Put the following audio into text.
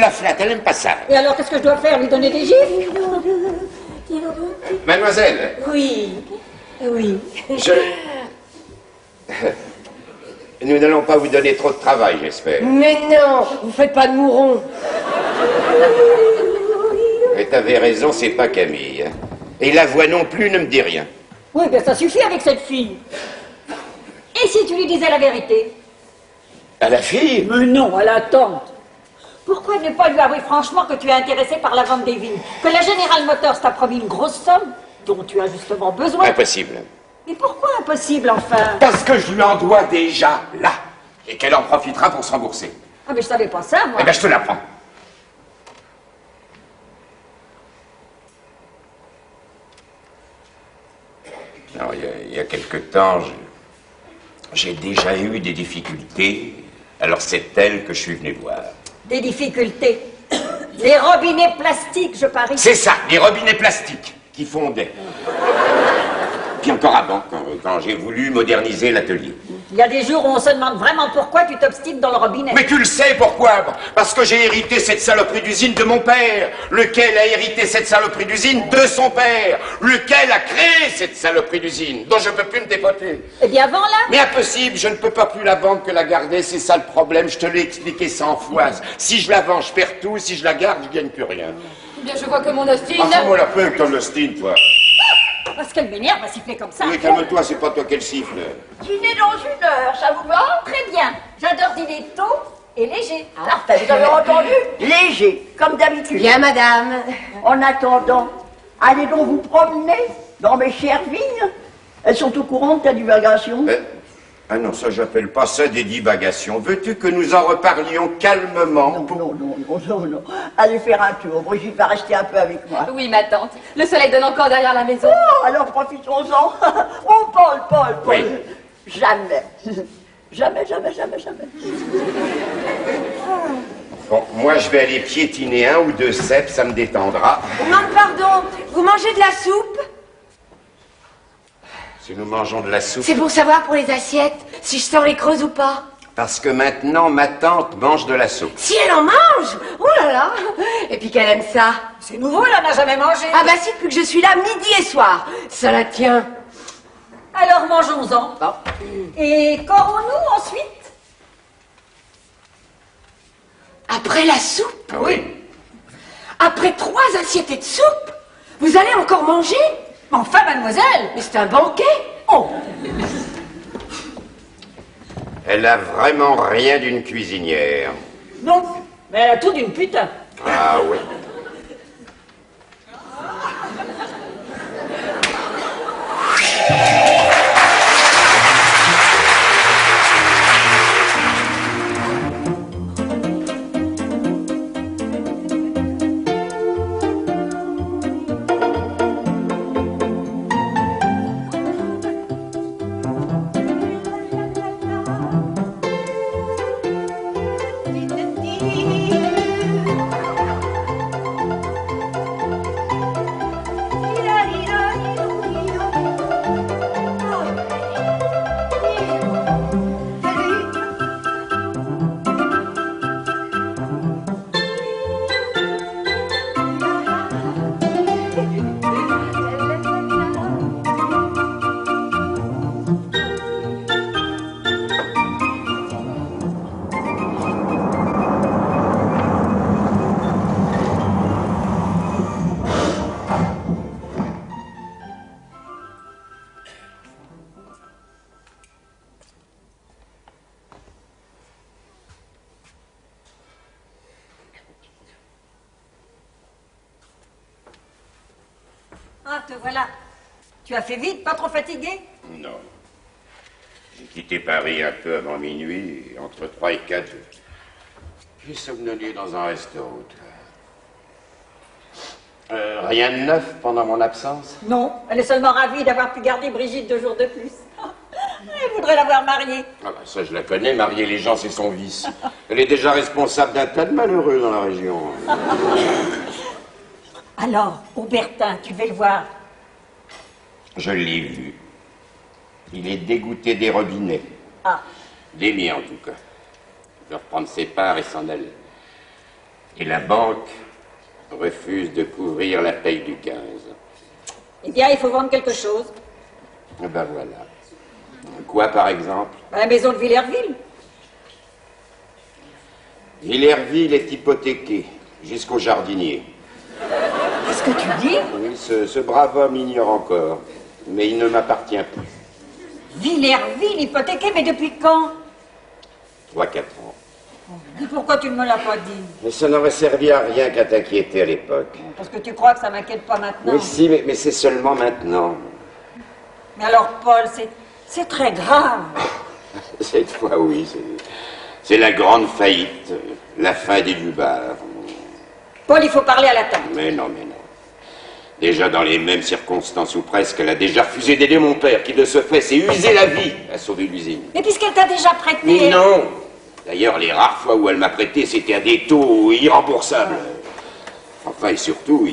la flattes, elle n'aime pas ça. Et alors, qu'est-ce que je dois faire? Lui donner des gifles? Mademoiselle. Oui, oui. Nous n'allons pas vous donner trop de travail, j'espère. Mais non, vous faites pas de mouron. Mais t'avais raison, c'est pas Camille. Hein. Et la voix non plus ne me dit rien. Oui, bien ça suffit avec cette fille. Et si tu lui disais la vérité? À la fille? Mais non, à la tante. Pourquoi ne pas lui avouer franchement que tu es intéressé par la vente des vignes? Que la General Motors t'a promis une grosse somme dont tu as justement besoin? Impossible. Mais pourquoi impossible, enfin? Parce que je lui en dois déjà, là. Et qu'elle en profitera pour se rembourser. Ah, mais je savais pas ça, moi. Eh bien, je te l'apprends. Alors, il y a quelque temps, j'ai déjà eu des difficultés. Alors, c'est elle que je suis venu voir. Des difficultés. Les robinets plastiques, je parie. C'est ça, les robinets plastiques qui fondaient. Puis encore avant, quand j'ai voulu moderniser l'atelier. Il y a des jours où on se demande vraiment pourquoi tu t'obstines dans le robinet. Mais tu le sais pourquoi? Parce que j'ai hérité cette saloperie d'usine de mon père, lequel a hérité cette saloperie d'usine de son père, lequel a créé cette saloperie d'usine, dont je ne peux plus me dépoter. Eh bien, vends-la. Mais impossible, je ne peux pas plus la vendre que la garder, c'est ça le problème, je te l'ai expliqué 100 fois. Si je la vends, je perds tout, si je la garde, je gagne plus rien. Eh bien, je vois que mon Austin... Enfin, la peu avec ton Austin, toi. Parce qu'elle m'énerve à siffler comme ça. Oui, calme-toi, c'est pas toi qu'elle siffle. Dîner dans 1 heure, ça vous va? Très bien. J'adore dîner tôt et léger. Parfait, vous avez entendu? Léger, comme d'habitude. Bien, madame. En attendant, allez donc vous promener dans mes chères vignes. Elles sont au courant de ta divagation. Ah non, ça, j'appelle pas ça des divagations. Veux-tu que nous en reparlions calmement? Non. Allez faire un tour. Brigitte va rester un peu avec moi. Oui, ma tante. Le soleil donne encore derrière la maison. Oh, alors profitons-en. Oh, Paul. Oui. Jamais. Jamais. Bon, moi, je vais aller piétiner 1 ou 2 cèpes, ça me détendra. Non, pardon, vous mangez de la soupe? Si nous mangeons de la soupe... C'est pour savoir pour les assiettes, si je sens les creuses ou pas. Parce que maintenant, ma tante mange de la soupe. Si elle en mange! Oh là là! Et puis qu'elle aime ça. C'est nouveau, elle en a jamais mangé. Ah bah si, depuis que je suis là, midi et soir. Ça la tient. Alors mangeons-en. Bon. Et qu'aurons-nous ensuite? Après la soupe? Oui. Après 3 assiettes de soupe? Vous allez encore manger? Enfin, mademoiselle. Mais c'est un banquet. Oh. Elle a vraiment rien d'une cuisinière. Non, mais elle a tout d'une putain. Ah oui. Ah, te voilà. Tu as fait vite, pas trop fatigué? Non. J'ai quitté Paris un peu avant minuit, entre 3 et 4. J'ai somnolé dans un resto. Rien de neuf pendant mon absence? Non, elle est seulement ravie d'avoir pu garder Brigitte 2 jours de plus. Elle voudrait l'avoir mariée. Ah bah ça, je la connais, marier les gens, c'est son vice. Elle est déjà responsable d'un tas de malheureux dans la région. Alors, Aubertin, tu veux le voir? Je l'ai vu. Il est dégoûté des robinets. Ah. Des miens, en tout cas. Il doit reprendre ses parts et s'en aller. Et la banque refuse de couvrir la paye du 15. Eh bien, il faut vendre quelque chose. Eh ben voilà. Quoi, par exemple? La maison de Villerville. Villerville est hypothéquée, jusqu'au jardinier. Qu'est-ce que tu dis? Oui, ce brave homme ignore encore, mais il ne m'appartient plus. Villerville hypothéqué, mais depuis quand? 3-4 ans. Et pourquoi tu ne me l'as pas dit? Mais ça n'aurait servi à rien qu'à t'inquiéter à l'époque. Parce que tu crois que ça m'inquiète pas maintenant. Mais si, mais c'est seulement maintenant. Mais alors, Paul, c'est très grave. Cette fois, oui, c'est la grande faillite, la fin des Lubards. Paul, il faut parler à la tante. Mais non, mais non. Déjà dans les mêmes circonstances ou presque, elle a déjà refusé d'aider mon père, qui de ce fait s'est usé la vie à sauver l'usine. Mais puisqu'elle t'a déjà prêté... Mais non. D'ailleurs, les rares fois où elle m'a prêté, c'était à des taux irremboursables. Enfin, et surtout,